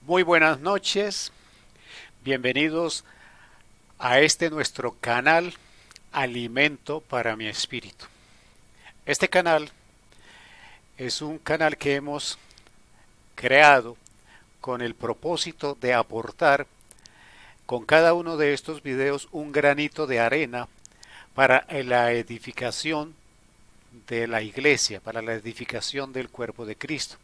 Muy buenas noches, bienvenidos a este nuestro canal Alimento para mi Espíritu. Este canal es un canal que hemos creado con el propósito de aportar con cada uno de estos videos un granito de arena para la edificación de la iglesia, para la edificación del cuerpo de Cristo.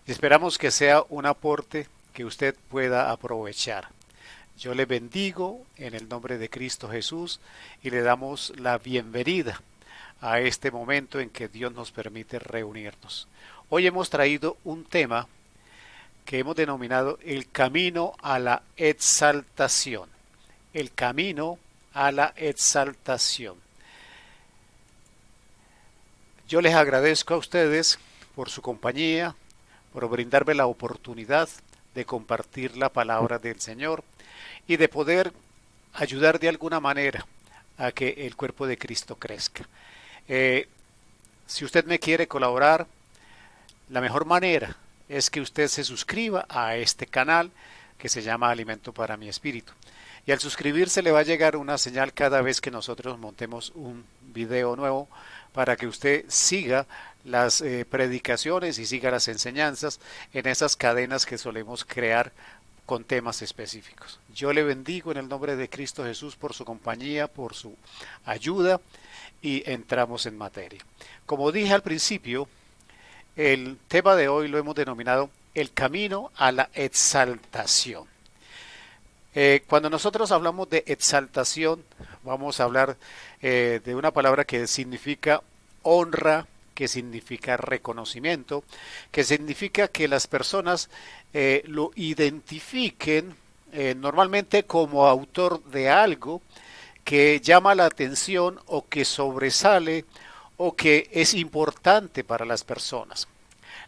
Y esperamos que sea un aporte que usted pueda aprovechar. Yo le bendigo en el nombre de Cristo Jesús y le damos la bienvenida a este momento en que Dios nos permite reunirnos. Hoy hemos traído un tema que hemos denominado el camino a la exaltación. El camino a la exaltación. Yo les agradezco a ustedes por su compañía, por brindarme la oportunidad de compartir la palabra del Señor y de poder ayudar de alguna manera a que el cuerpo de Cristo crezca. Si usted me quiere colaborar, la mejor manera es que usted se suscriba a este canal que se llama Alimento para mi Espíritu. Y al suscribirse le va a llegar una señal cada vez que nosotros montemos un video nuevo para que usted siga las predicaciones y siga las enseñanzas en esas cadenas que solemos crear con temas específicos. Yo le bendigo en el nombre de Cristo Jesús por su compañía, por su ayuda y entramos en materia. Como dije al principio, el tema de hoy lo hemos denominado el camino a la exaltación. Cuando nosotros hablamos de exaltación, vamos a hablar de una palabra que significa honra, que significa reconocimiento, que significa que las personas lo identifiquen normalmente como autor de algo que llama la atención o que sobresale o que es importante para las personas.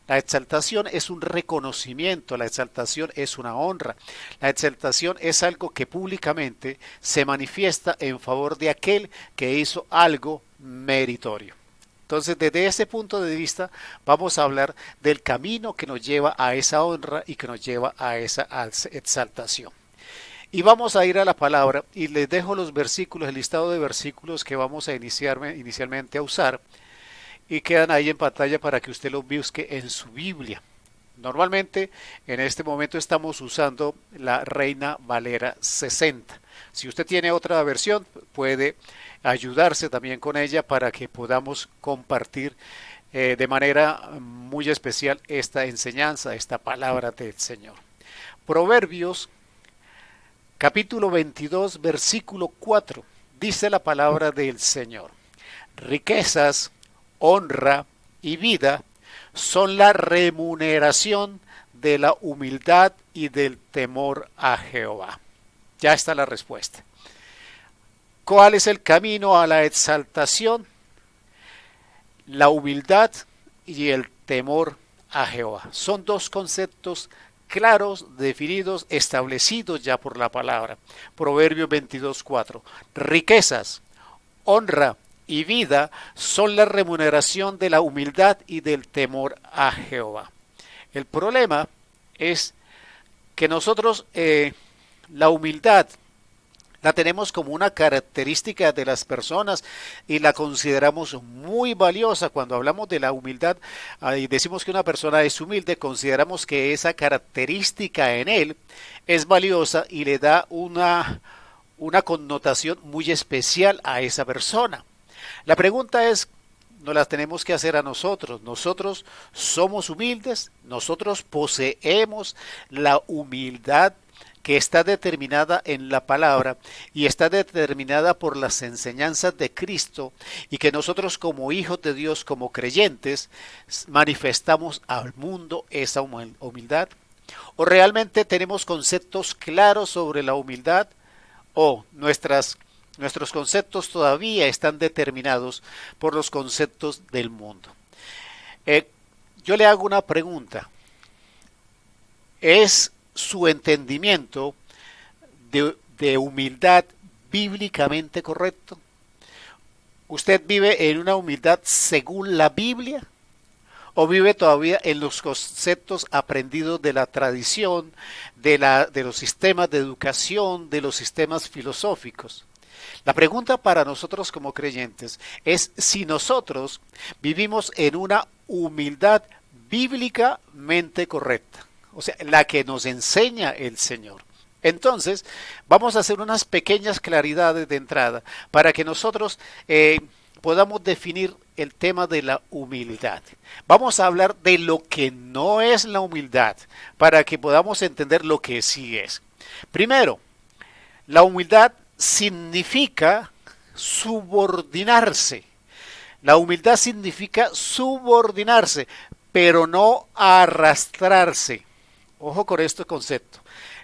La exaltación es un reconocimiento, la exaltación es una honra, la exaltación es algo que públicamente se manifiesta en favor de aquel que hizo algo meritorio. Entonces, desde ese punto de vista, vamos a hablar del camino que nos lleva a esa honra y que nos lleva a esa exaltación. Y vamos a ir a la palabra y les dejo los versículos, el listado de versículos que vamos a inicialmente a usar y quedan ahí en pantalla para que usted los busque en su Biblia. Normalmente en este momento estamos usando la Reina Valera 60. Si usted tiene otra versión, puede ayudarse también con ella para que podamos compartir de manera muy especial esta enseñanza, esta palabra del Señor. Proverbios capítulo 22, versículo 4, dice la palabra del Señor. Riquezas, honra y vida son la remuneración de la humildad y del temor a Jehová. Ya está la respuesta. ¿Cuál es el camino a la exaltación? La humildad y el temor a Jehová. Son dos conceptos claros, definidos, establecidos ya por la palabra. Proverbios 22:4. Riquezas, honra y vida son la remuneración de la humildad y del temor a Jehová. El problema es que nosotros la humildad la tenemos como una característica de las personas y la consideramos muy valiosa. Cuando hablamos de la humildad y decimos que una persona es humilde, consideramos que esa característica en él es valiosa y le da una connotación muy especial a esa persona. La pregunta es, nos las tenemos que hacer a nosotros. Nosotros somos humildes, nosotros poseemos la humildad que está determinada en la palabra y está determinada por las enseñanzas de Cristo y que nosotros como hijos de Dios, como creyentes, manifestamos al mundo esa humildad. ¿O realmente tenemos conceptos claros sobre la humildad? ¿O nuestros conceptos todavía están determinados por los conceptos del mundo? Yo le hago una pregunta. ¿Es su entendimiento de humildad bíblicamente correcto? ¿Usted vive en una humildad según la Biblia? o vive todavía en los conceptos aprendidos de la tradición, de los sistemas de educación, de los sistemas filosóficos. La pregunta para nosotros como creyentes es si nosotros vivimos en una humildad bíblicamente correcta, o sea, la que nos enseña el Señor. Entonces, vamos a hacer unas pequeñas claridades de entrada para que nosotros podamos definir el tema de la humildad. Vamos a hablar de lo que no es la humildad para que podamos entender lo que sí es. Primero, la humildad significa subordinarse. La humildad significa subordinarse, pero no arrastrarse. Ojo con este concepto.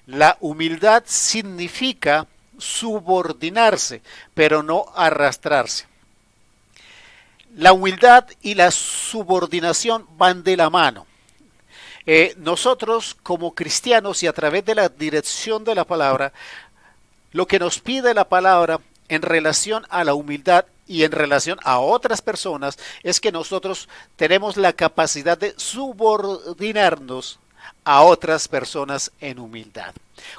La humildad significa subordinarse, pero no arrastrarse. La humildad y la subordinación van de la mano. Nosotros como cristianos y a través de la dirección de la palabra, lo que nos pide la palabra en relación a la humildad y en relación a otras personas es que nosotros tenemos la capacidad de subordinarnos a otras personas en humildad.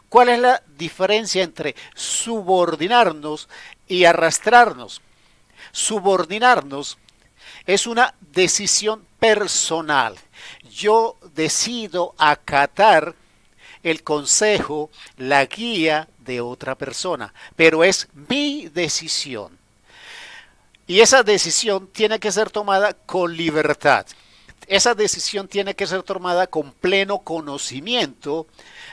¿Cuál es la diferencia entre subordinarnos y arrastrarnos? Subordinarnos es una decisión personal. Yo decido acatar el consejo, la guía de otra persona, pero es mi decisión. Y esa decisión tiene que ser tomada con libertad. Esa decisión tiene que ser tomada con pleno conocimiento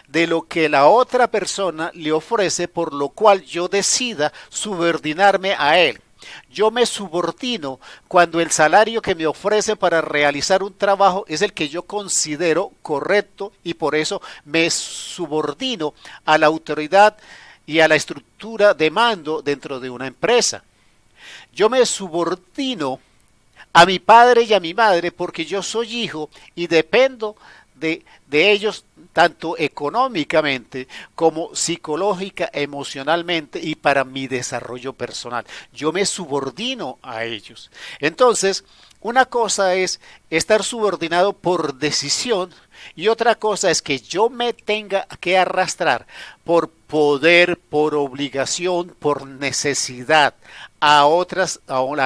de lo que la otra persona le ofrece, por lo cual yo decida subordinarme a él. Yo me subordino cuando el salario que me ofrece para realizar un trabajo es el que yo considero correcto y por eso me subordino a la autoridad y a la estructura de mando dentro de una empresa. Yo me subordino a mi padre y a mi madre porque yo soy hijo y dependo de ellos tanto económicamente como psicológica, emocionalmente y para mi desarrollo personal. Yo me subordino a ellos. Entonces, una cosa es estar subordinado por decisión y otra cosa es que yo me tenga que arrastrar por poder, por obligación, por necesidad a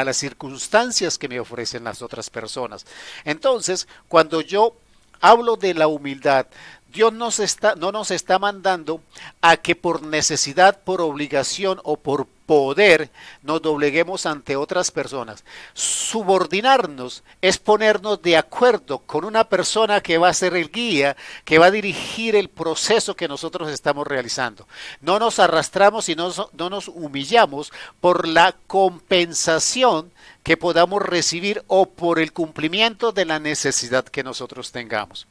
las circunstancias que me ofrecen las otras personas. Entonces, cuando yo hablo de la humildad, Dios no nos está mandando a que por necesidad, por obligación o por poder nos dobleguemos ante otras personas. Subordinarnos es ponernos de acuerdo con una persona que va a ser el guía, que va a dirigir el proceso que nosotros estamos realizando. No nos arrastramos y no nos humillamos por la compensación que podamos recibir o por el cumplimiento de la necesidad que nosotros tengamos.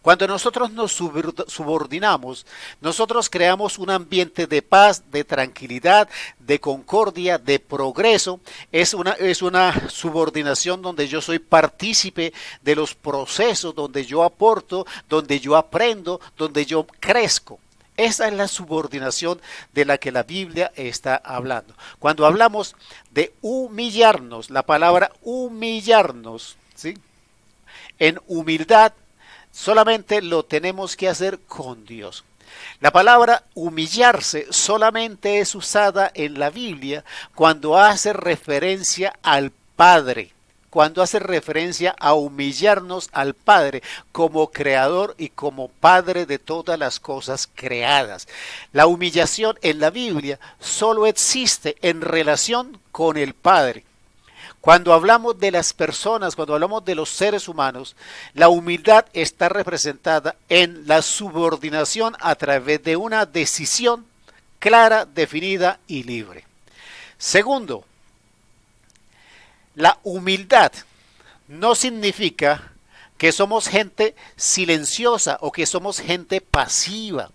Cuando nosotros nos subordinamos, nosotros creamos un ambiente de paz, de tranquilidad, de concordia, de progreso. Es una subordinación donde yo soy partícipe de los procesos, donde yo aporto, donde yo aprendo, donde yo crezco. Esa es la subordinación de la que la Biblia está hablando. Cuando hablamos de humillarnos, la palabra humillarnos, ¿sí? En humildad, solamente lo tenemos que hacer con Dios. La palabra humillarse solamente es usada en la Biblia cuando hace referencia al Padre, cuando hace referencia a humillarnos al Padre como creador y como Padre de todas las cosas creadas. La humillación en la Biblia solo existe en relación con el Padre. Cuando hablamos de las personas, cuando hablamos de los seres humanos, la humildad está representada en la subordinación a través de una decisión clara, definida y libre. Segundo, la humildad no significa que somos gente silenciosa o que somos gente pasiva.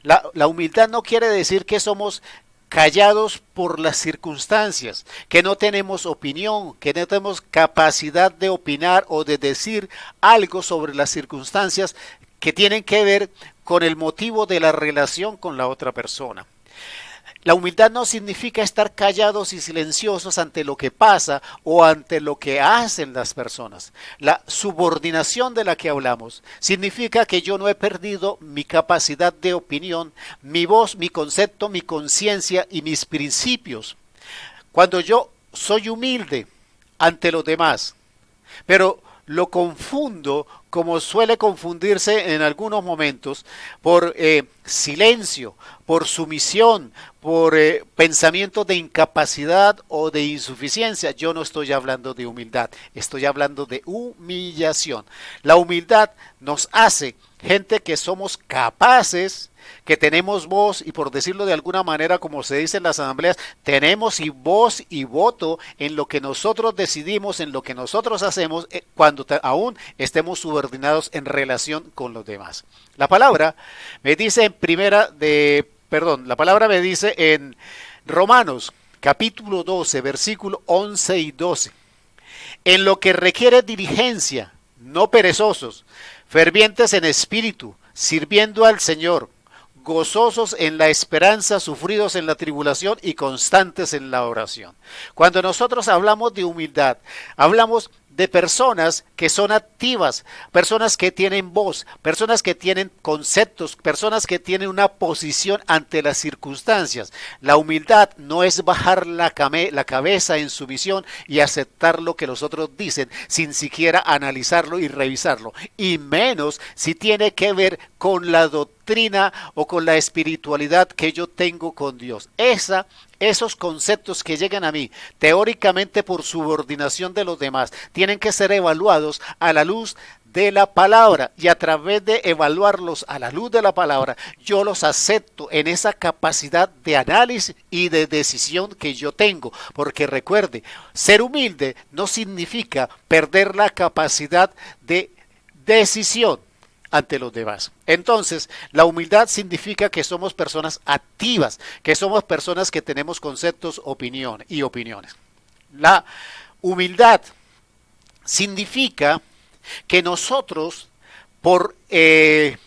La humildad no quiere decir que somos callados por las circunstancias, que no tenemos opinión, que no tenemos capacidad de opinar o de decir algo sobre las circunstancias que tienen que ver con el motivo de la relación con la otra persona. La humildad no significa estar callados y silenciosos ante lo que pasa o ante lo que hacen las personas. La subordinación de la que hablamos significa que yo no he perdido mi capacidad de opinión, mi voz, mi concepto, mi conciencia y mis principios. Cuando yo soy humilde ante los demás, pero lo confundo, como suele confundirse en algunos momentos, por silencio, por sumisión, por pensamientos de incapacidad o de insuficiencia. Yo no estoy hablando de humildad, estoy hablando de humillación. La humildad nos hace gente que somos capaces, que tenemos voz y, por decirlo de alguna manera, como se dice en las asambleas, tenemos y voz y voto en lo que nosotros decidimos, en lo que nosotros hacemos, cuando aún estemos subordinados en relación con los demás. La palabra me dice la palabra me dice en Romanos capítulo 12, versículo 11 y 12. En lo que requiere diligencia, no perezosos, fervientes en espíritu, sirviendo al Señor, gozosos en la esperanza, sufridos en la tribulación y constantes en la oración. Cuando nosotros hablamos de humildad, hablamos de personas que son activas, personas que tienen voz, personas que tienen conceptos, personas que tienen una posición ante las circunstancias. La humildad no es bajar la cabeza en sumisión y aceptar lo que los otros dicen sin siquiera analizarlo y revisarlo, y menos si tiene que ver con la doctrina o con la espiritualidad que yo tengo con Dios. Esos conceptos que llegan a mí, teóricamente por subordinación de los demás, tienen que ser evaluados a la luz de la palabra, y a través de evaluarlos a la luz de la palabra, yo los acepto en esa capacidad de análisis y de decisión que yo tengo. Porque recuerde, ser humilde no significa perder la capacidad de decisión ante los demás. Entonces, la humildad significa que somos personas activas, que somos personas que tenemos conceptos, opinión y opiniones. La humildad significa que nosotros, por el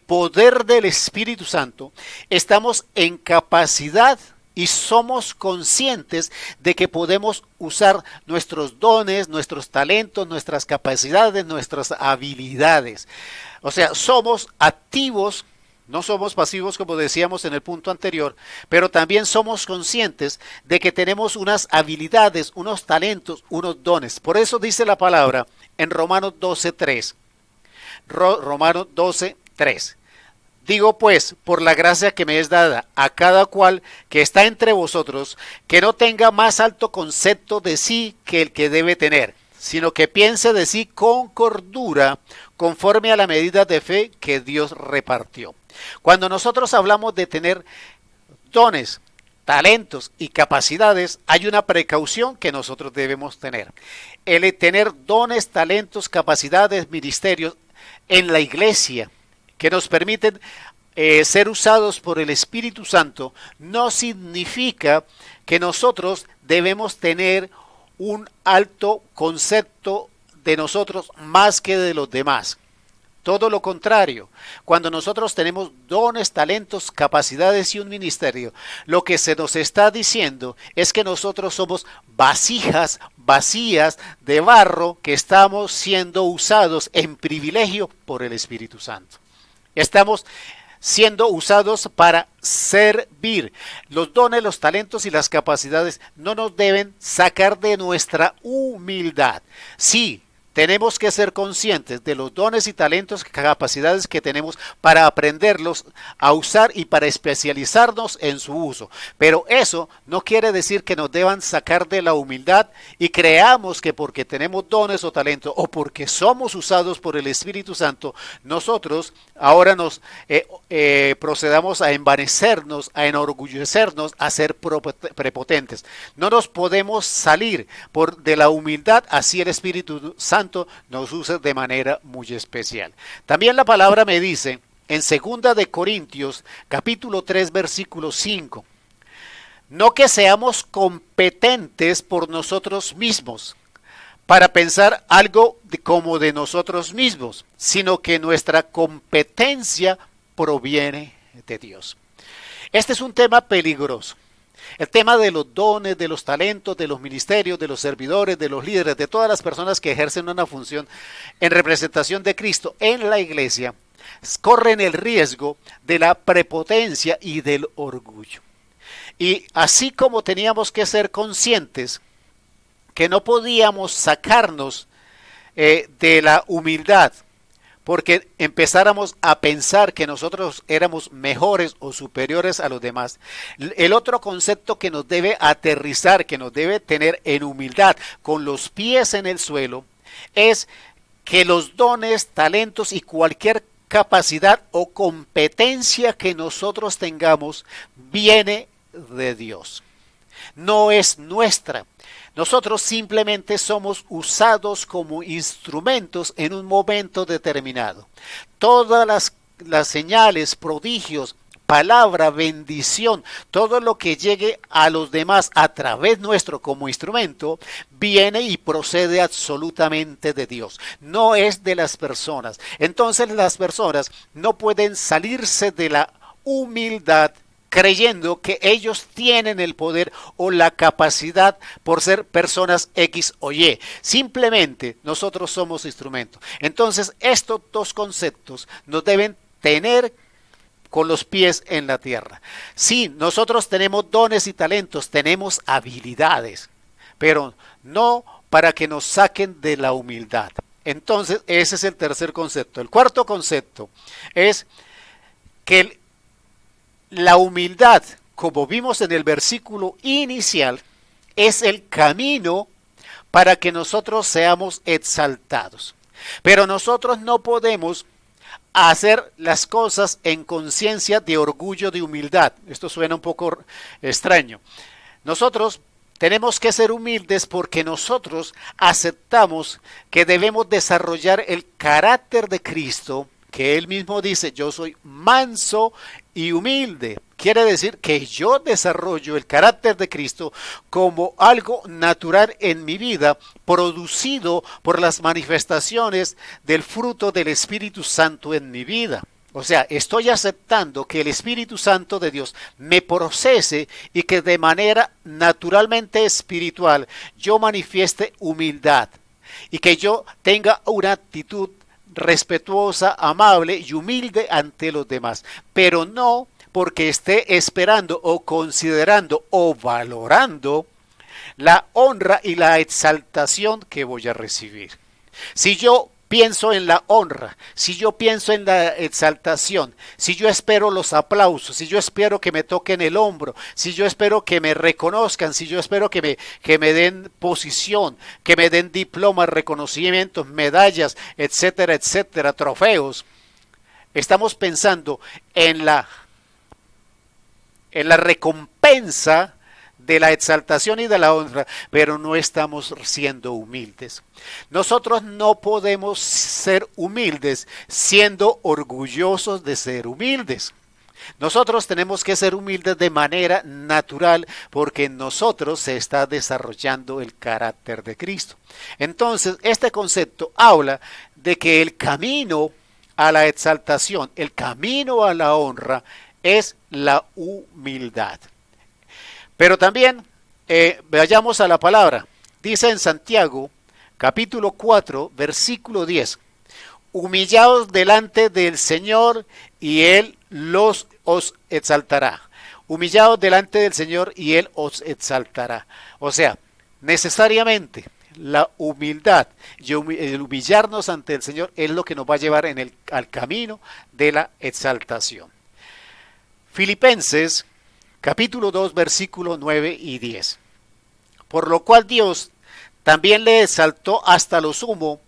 poder del Espíritu Santo, estamos en capacidad y somos conscientes de que podemos usar nuestros dones, nuestros talentos, nuestras capacidades, nuestras habilidades. O sea, somos activos, no somos pasivos como decíamos en el punto anterior, pero también somos conscientes de que tenemos unas habilidades, unos talentos, unos dones. Por eso dice la palabra en Romanos 12:3. Romanos 12:3. Digo pues, por la gracia que me es dada a cada cual que está entre vosotros, que no tenga más alto concepto de sí que el que debe tener, sino que piense de sí con cordura, conforme a la medida de fe que Dios repartió. Cuando nosotros hablamos de tener dones, talentos y capacidades, hay una precaución que nosotros debemos tener. El tener dones, talentos, capacidades, ministerios en la iglesia, que nos permiten ser usados por el Espíritu Santo, no significa que nosotros debemos tener un alto concepto de nosotros más que de los demás. Todo lo contrario, cuando nosotros tenemos dones, talentos, capacidades y un ministerio, lo que se nos está diciendo es que nosotros somos vasijas vacías de barro que estamos siendo usados en privilegio por el Espíritu Santo. Estamos siendo usados para servir. Los dones, los talentos y las capacidades no nos deben sacar de nuestra humildad. Sí, tenemos que ser conscientes de los dones y talentos, capacidades que tenemos para aprenderlos a usar y para especializarnos en su uso. Pero eso no quiere decir que nos deban sacar de la humildad y creamos que porque tenemos dones o talentos o porque somos usados por el Espíritu Santo, nosotros ahora nos procedamos a envanecernos, a enorgullecernos, a ser prepotentes. No nos podemos salir de la humildad, así el Espíritu Santo nos usa de manera muy especial. También la palabra me dice en 2 de Corintios capítulo 3 versículo 5, no que seamos competentes por nosotros mismos para pensar algo como de nosotros mismos, sino que nuestra competencia proviene de Dios. Este es un tema peligroso. El tema de los dones, de los talentos, de los ministerios, de los servidores, de los líderes, de todas las personas que ejercen una función en representación de Cristo en la iglesia, corren el riesgo de la prepotencia y del orgullo. Y así como teníamos que ser conscientes que no podíamos sacarnos de la humildad, porque empezáramos a pensar que nosotros éramos mejores o superiores a los demás. El otro concepto que nos debe aterrizar, que nos debe tener en humildad, con los pies en el suelo, es que los dones, talentos y cualquier capacidad o competencia que nosotros tengamos viene de Dios. No es nuestra. Nosotros simplemente somos usados como instrumentos en un momento determinado. Todas las señales, prodigios, palabra, bendición, todo lo que llegue a los demás a través nuestro como instrumento, viene y procede absolutamente de Dios. No es de las personas. Entonces las personas no pueden salirse de la humildad creyendo que ellos tienen el poder o la capacidad por ser personas X o Y. Simplemente nosotros somos instrumentos. Entonces estos dos conceptos nos deben tener con los pies en la tierra. Sí, nosotros tenemos dones y talentos, tenemos habilidades, pero no para que nos saquen de la humildad. Entonces ese es el tercer concepto. El cuarto concepto es que la humildad, como vimos en el versículo inicial, es el camino para que nosotros seamos exaltados. Pero nosotros no podemos hacer las cosas en conciencia de orgullo, de humildad. Esto suena un poco extraño. Nosotros tenemos que ser humildes porque nosotros aceptamos que debemos desarrollar el carácter de Cristo, que Él mismo dice, yo soy manso y humilde. Quiere decir que yo desarrollo el carácter de Cristo como algo natural en mi vida, producido por las manifestaciones del fruto del Espíritu Santo en mi vida. O sea, estoy aceptando que el Espíritu Santo de Dios me procese y que de manera naturalmente espiritual yo manifieste humildad y que yo tenga una actitud respetuosa, amable y humilde ante los demás, pero no porque esté esperando o considerando o valorando la honra y la exaltación que voy a recibir. Si yo pienso en la honra, si yo pienso en la exaltación, si yo espero los aplausos, si yo espero que me toquen el hombro, si yo espero que me reconozcan, si yo espero que me den posición, que me den diplomas, reconocimientos, medallas, etcétera, etcétera, trofeos, estamos pensando en la recompensa de la exaltación y de la honra, pero no estamos siendo humildes. Nosotros no podemos ser humildes siendo orgullosos de ser humildes. Nosotros tenemos que ser humildes de manera natural porque en nosotros se está desarrollando el carácter de Cristo. Entonces, este concepto habla de que el camino a la exaltación, el camino a la honra es la humildad. Pero también vayamos a la palabra. Dice en Santiago, capítulo 4, versículo 10. Humillaos delante del Señor y Él os exaltará. Humillaos delante del Señor y Él os exaltará. O sea, necesariamente la humildad y el humillarnos ante el Señor es lo que nos va a llevar al camino de la exaltación. Filipenses capítulo 2, versículos 9 y 10. Por lo cual Dios también le exaltó hasta lo sumo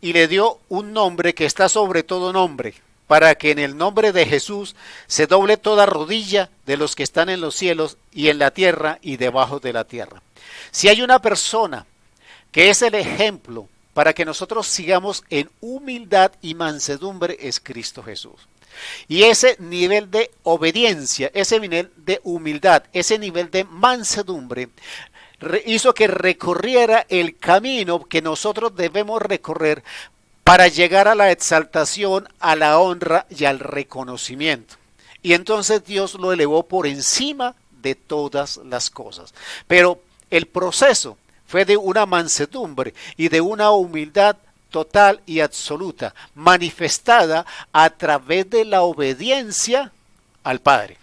y le dio un nombre que está sobre todo nombre, para que en el nombre de Jesús se doble toda rodilla de los que están en los cielos y en la tierra y debajo de la tierra. Si hay una persona que es el ejemplo para que nosotros sigamos en humildad y mansedumbre, es Cristo Jesús. Y ese nivel de obediencia, ese nivel de humildad, ese nivel de mansedumbre hizo que recorriera el camino que nosotros debemos recorrer para llegar a la exaltación, a la honra y al reconocimiento. y entonces Dios lo elevó por encima de todas las cosas. Pero el proceso fue de una mansedumbre y de una humildad total y absoluta, manifestada a través de la obediencia al Padre.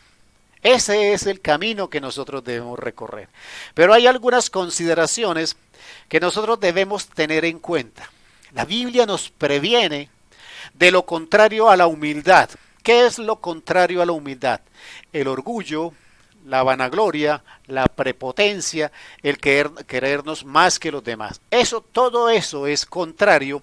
Ese es el camino que nosotros debemos recorrer. Pero hay algunas consideraciones que nosotros debemos tener en cuenta. La Biblia nos previene de lo contrario a la humildad. ¿Qué es lo contrario a la humildad? El orgullo, la vanagloria, la prepotencia, el querernos más que los demás. Todo eso es contrario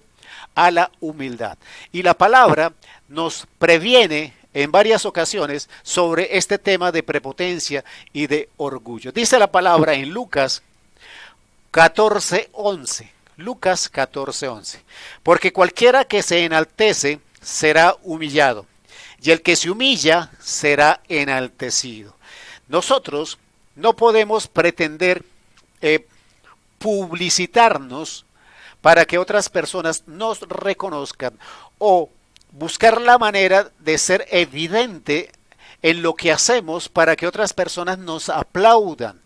a la humildad. Y la palabra nos previene en varias ocasiones sobre este tema de prepotencia y de orgullo. Dice la palabra en Lucas 14:11. Lucas 14:11. Porque cualquiera que se enaltece será humillado, y el que se humilla será enaltecido. Nosotros no podemos pretender publicitarnos para que otras personas nos reconozcan o buscar la manera de ser evidente en lo que hacemos para que otras personas nos aplaudan.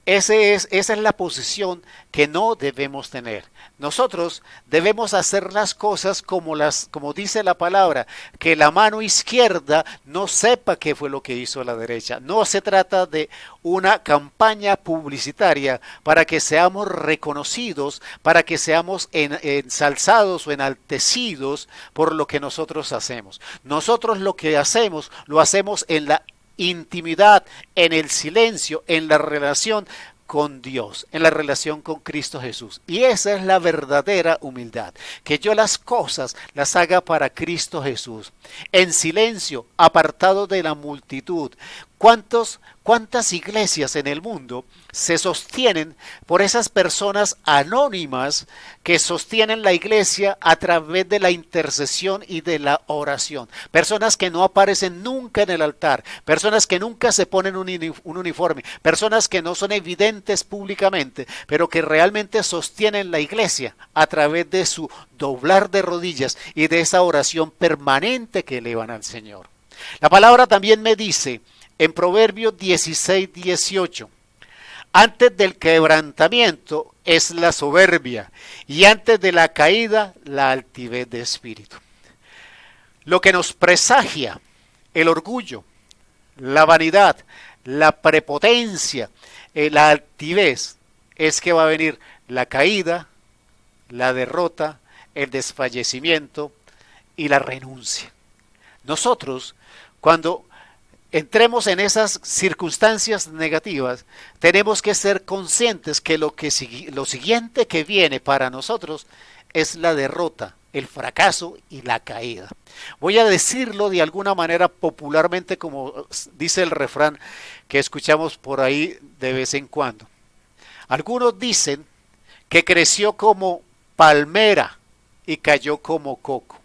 Esa es la posición que no debemos tener. Nosotros debemos hacer las cosas como dice la palabra, que la mano izquierda no sepa qué fue lo que hizo la derecha. No se trata de una campaña publicitaria para que seamos reconocidos, para que seamos ensalzados o enaltecidos por lo que nosotros hacemos. Nosotros lo que hacemos, lo hacemos en la intimidad, en el silencio, en la relación con Dios, en la relación con Cristo Jesús. Y esa es la verdadera humildad, que yo las cosas las haga para Cristo Jesús, en silencio, apartado de la multitud. ¿Cuántas iglesias en el mundo se sostienen por esas personas anónimas que sostienen la iglesia a través de la intercesión y de la oración? Personas que no aparecen nunca en el altar, personas que nunca se ponen un uniforme, personas que no son evidentes públicamente, pero que realmente sostienen la iglesia a través de su doblar de rodillas y de esa oración permanente que elevan al Señor. La palabra también me dice en Proverbios 16:18, antes del quebrantamiento es la soberbia, y antes de la caída la altivez de espíritu. Lo que nos presagia el orgullo, la vanidad, la prepotencia, la altivez, es que va a venir la caída, la derrota, el desfallecimiento y la renuncia. Nosotros, cuando entremos en esas circunstancias negativas, tenemos que ser conscientes que lo siguiente que viene para nosotros es la derrota, el fracaso y la caída. Voy a decirlo de alguna manera popularmente, como dice el refrán que escuchamos por ahí de vez en cuando. Algunos dicen que creció como palmera y cayó como coco.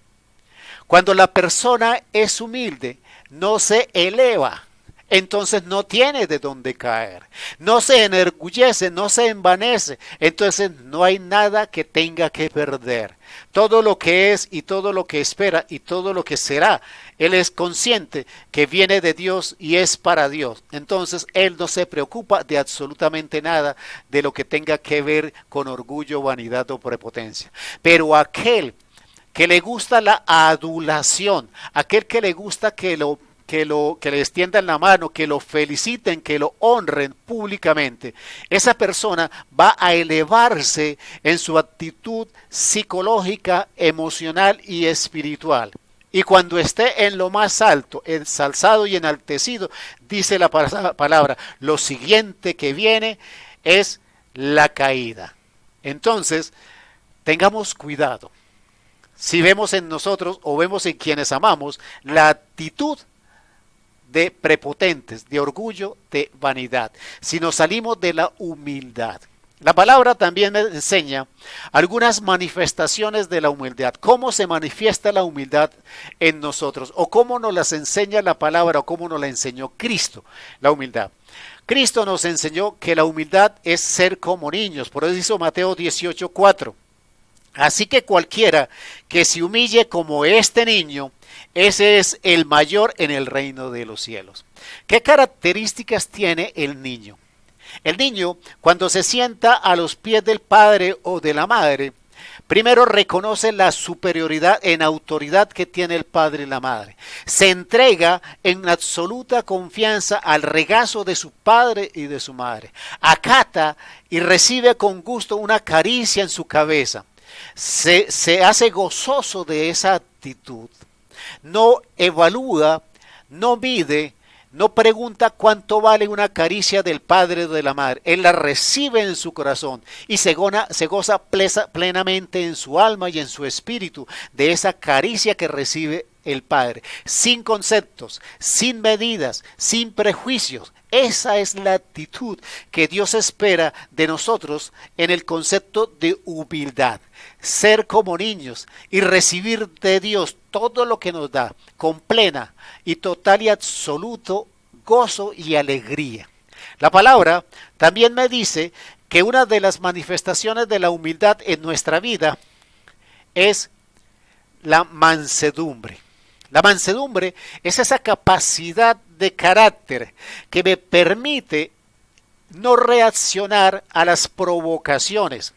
Cuando la persona es humilde, no se eleva, entonces no tiene de dónde caer, no se enorgullece, no se envanece, entonces no hay nada que tenga que perder. Todo lo que es y todo lo que espera y todo lo que será, él es consciente que viene de Dios y es para Dios. Entonces él no se preocupa de absolutamente nada de lo que tenga que ver con orgullo, vanidad o prepotencia. Pero aquel que le gusta la adulación, aquel que le gusta que le extiendan la mano, que lo feliciten, que lo honren públicamente, esa persona va a elevarse en su actitud psicológica, emocional y espiritual. Y cuando esté en lo más alto, ensalzado y enaltecido, dice la palabra, lo siguiente que viene es la caída. Entonces, tengamos cuidado. Si vemos en nosotros o vemos en quienes amamos la actitud de prepotentes, de orgullo, de vanidad, si nos salimos de la humildad. La palabra también me enseña algunas manifestaciones de la humildad. ¿Cómo se manifiesta la humildad en nosotros? O cómo nos las enseña la palabra, o cómo nos la enseñó Cristo, la humildad. Cristo nos enseñó que la humildad es ser como niños. Por eso hizo Mateo 18:4. Así que cualquiera que se humille como este niño, ese es el mayor en el reino de los cielos. ¿Qué características tiene el niño? El niño, cuando se sienta a los pies del padre o de la madre, primero reconoce la superioridad en autoridad que tiene el padre y la madre. Se entrega en absoluta confianza al regazo de su padre y de su madre. Acata y recibe con gusto una caricia en su cabeza. Se hace gozoso de esa actitud. No evalúa, no mide, no pregunta cuánto vale una caricia del padre o de la madre. Él la recibe en su corazón y se goza plenamente en su alma y en su espíritu de esa caricia que recibe el padre. Sin conceptos, sin medidas, sin prejuicios. Esa es la actitud que Dios espera de nosotros en el concepto de humildad. Ser como niños y recibir de Dios todo lo que nos da con plena y total y absoluto gozo y alegría. La palabra también me dice que una de las manifestaciones de la humildad en nuestra vida es la mansedumbre. La mansedumbre es esa capacidad de carácter que me permite no reaccionar a las provocaciones.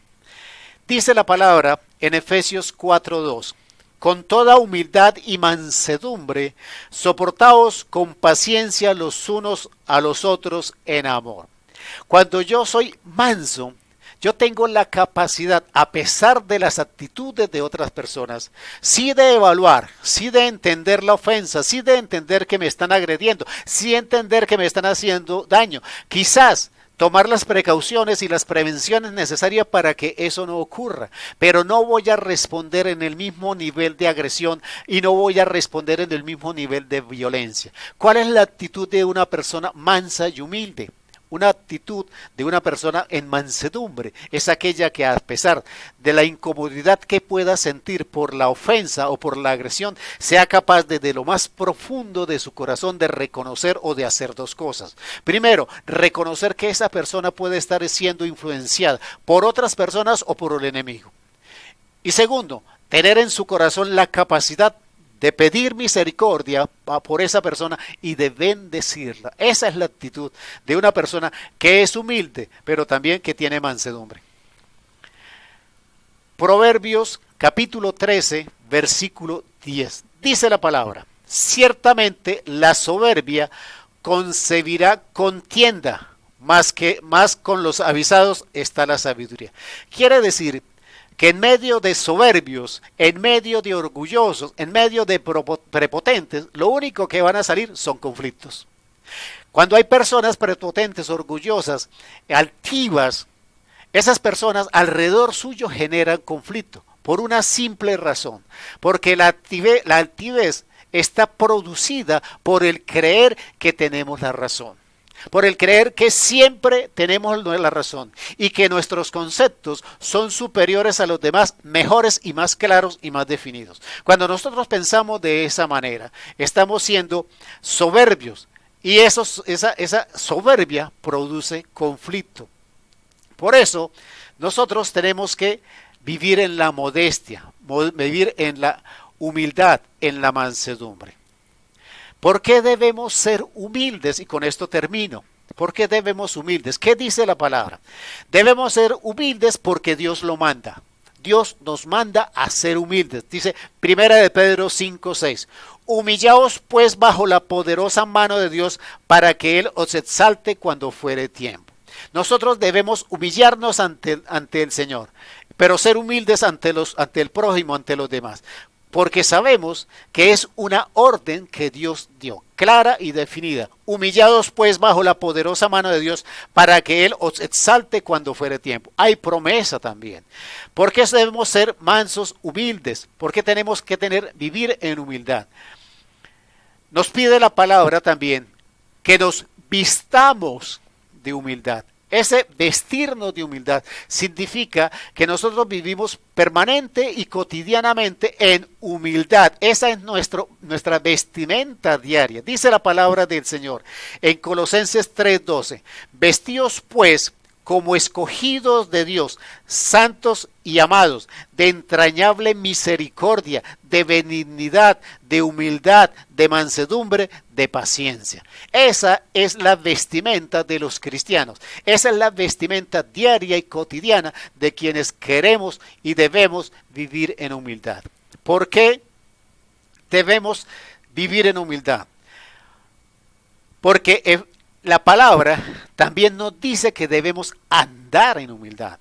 Dice la palabra en Efesios 4:2, con toda humildad y mansedumbre, soportaos con paciencia los unos a los otros en amor. Cuando yo soy manso, yo tengo la capacidad, a pesar de las actitudes de otras personas, sí de evaluar, sí de entender la ofensa, sí de entender que me están agrediendo, sí de entender que me están haciendo daño. Quizás tomar las precauciones y las prevenciones necesarias para que eso no ocurra, pero no voy a responder en el mismo nivel de agresión y no voy a responder en el mismo nivel de violencia. ¿Cuál es la actitud de una persona mansa y humilde? Una actitud de una persona en mansedumbre es aquella que, a pesar de la incomodidad que pueda sentir por la ofensa o por la agresión, sea capaz desde lo más profundo de su corazón de reconocer o de hacer dos cosas. Primero, reconocer que esa persona puede estar siendo influenciada por otras personas o por el enemigo. Y segundo, tener en su corazón la capacidad de pedir misericordia por esa persona y de bendecirla. Esa es la actitud de una persona que es humilde, pero también que tiene mansedumbre. Proverbios capítulo 13, versículo 10. Dice la palabra, ciertamente la soberbia concebirá contienda, más con los avisados está la sabiduría. Quiere decir que en medio de soberbios, en medio de orgullosos, en medio de prepotentes, lo único que van a salir son conflictos. Cuando hay personas prepotentes, orgullosas, altivas, esas personas alrededor suyo generan conflicto por una simple razón, porque la altivez está producida por el creer que tenemos la razón. Por el creer que siempre tenemos la razón y que nuestros conceptos son superiores a los demás, mejores y más claros y más definidos. Cuando nosotros pensamos de esa manera, estamos siendo soberbios y esa soberbia produce conflicto. Por eso, nosotros tenemos que vivir en la modestia, vivir en la humildad, en la mansedumbre. ¿Por qué debemos ser humildes? Y con esto termino. ¿Por qué debemos humildes? ¿Qué dice la palabra? Debemos ser humildes porque Dios lo manda. Dios nos manda a ser humildes. Dice 1 de Pedro 5:6. Humillaos pues bajo la poderosa mano de Dios para que Él os exalte cuando fuere tiempo. Nosotros debemos humillarnos ante el Señor, pero ser humildes ante el prójimo, ante los demás. Porque sabemos que es una orden que Dios dio, clara y definida. Humillados pues bajo la poderosa mano de Dios para que Él os exalte cuando fuere tiempo. Hay promesa también. ¿Por qué debemos ser mansos, humildes? ¿Por qué tenemos que vivir en humildad? Nos pide la palabra también que nos vistamos de humildad. Ese vestirnos de humildad significa que nosotros vivimos permanente y cotidianamente en humildad. Esa es nuestra vestimenta diaria. Dice la palabra del Señor en Colosenses 3:12. Vestíos pues como escogidos de Dios, santos y amados, de entrañable misericordia, de benignidad, de humildad, de mansedumbre, de paciencia. Esa es la vestimenta de los cristianos. Esa es la vestimenta diaria y cotidiana de quienes queremos y debemos vivir en humildad. ¿Por qué debemos vivir en humildad? Porque la palabra también nos dice que debemos andar en humildad.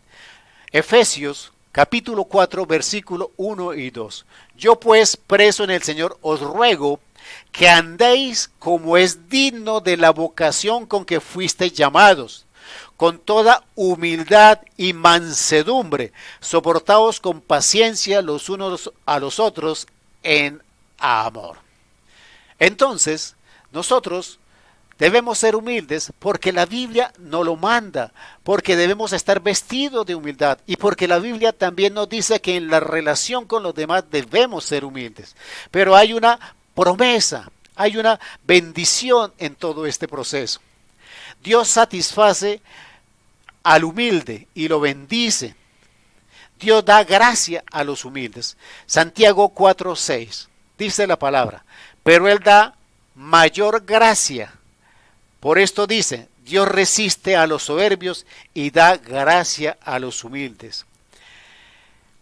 Efesios capítulo 4 versículo 1 y 2. Yo pues, preso en el Señor, os ruego que andéis como es digno de la vocación con que fuisteis llamados, con toda humildad y mansedumbre, soportaos con paciencia los unos a los otros en amor. Entonces, nosotros debemos ser humildes porque la Biblia nos lo manda, porque debemos estar vestidos de humildad y porque la Biblia también nos dice que en la relación con los demás debemos ser humildes. Pero hay una promesa, hay una bendición en todo este proceso. Dios satisface al humilde y lo bendice. Dios da gracia a los humildes. Santiago 4:6 dice la palabra, pero Él da mayor gracia. Por esto dice, Dios resiste a los soberbios y da gracia a los humildes.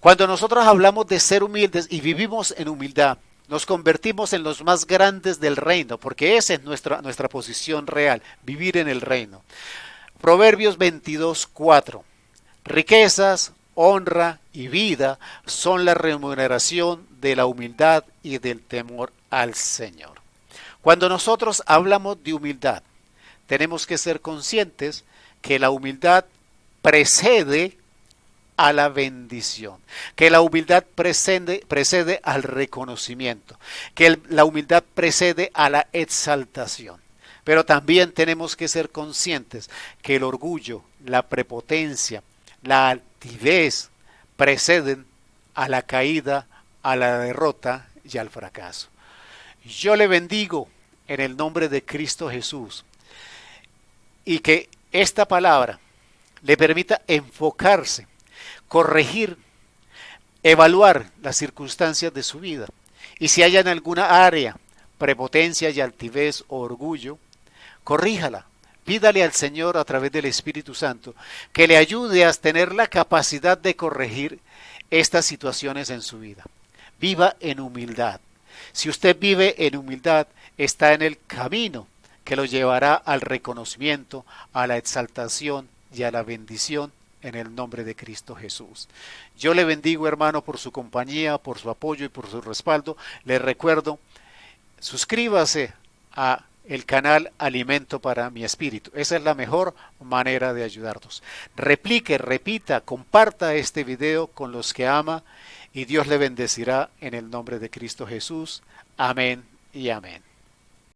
Cuando nosotros hablamos de ser humildes y vivimos en humildad, nos convertimos en los más grandes del reino, porque esa es nuestra posición real, vivir en el reino. Proverbios 22:4. Riquezas, honra y vida son la remuneración de la humildad y del temor al Señor. Cuando nosotros hablamos de humildad, tenemos que ser conscientes que la humildad precede a la bendición, que la humildad precede al reconocimiento, que la humildad precede a la exaltación. Pero también tenemos que ser conscientes que el orgullo, la prepotencia, la altivez preceden a la caída, a la derrota y al fracaso. Yo le bendigo en el nombre de Cristo Jesús y que esta palabra le permita enfocarse, corregir, evaluar las circunstancias de su vida. Y si hay en alguna área prepotencia y altivez o orgullo, corríjala. Pídale al Señor a través del Espíritu Santo que le ayude a tener la capacidad de corregir estas situaciones en su vida. Viva en humildad. Si usted vive en humildad, está en el camino que lo llevará al reconocimiento, a la exaltación y a la bendición en el nombre de Cristo Jesús. Yo le bendigo, hermano, por su compañía, por su apoyo y por su respaldo. Le recuerdo, suscríbase a el canal Alimento para mi Espíritu. Esa es la mejor manera de ayudarnos. Replique, repita, comparta este video con los que ama y Dios le bendecirá en el nombre de Cristo Jesús. Amén y amén.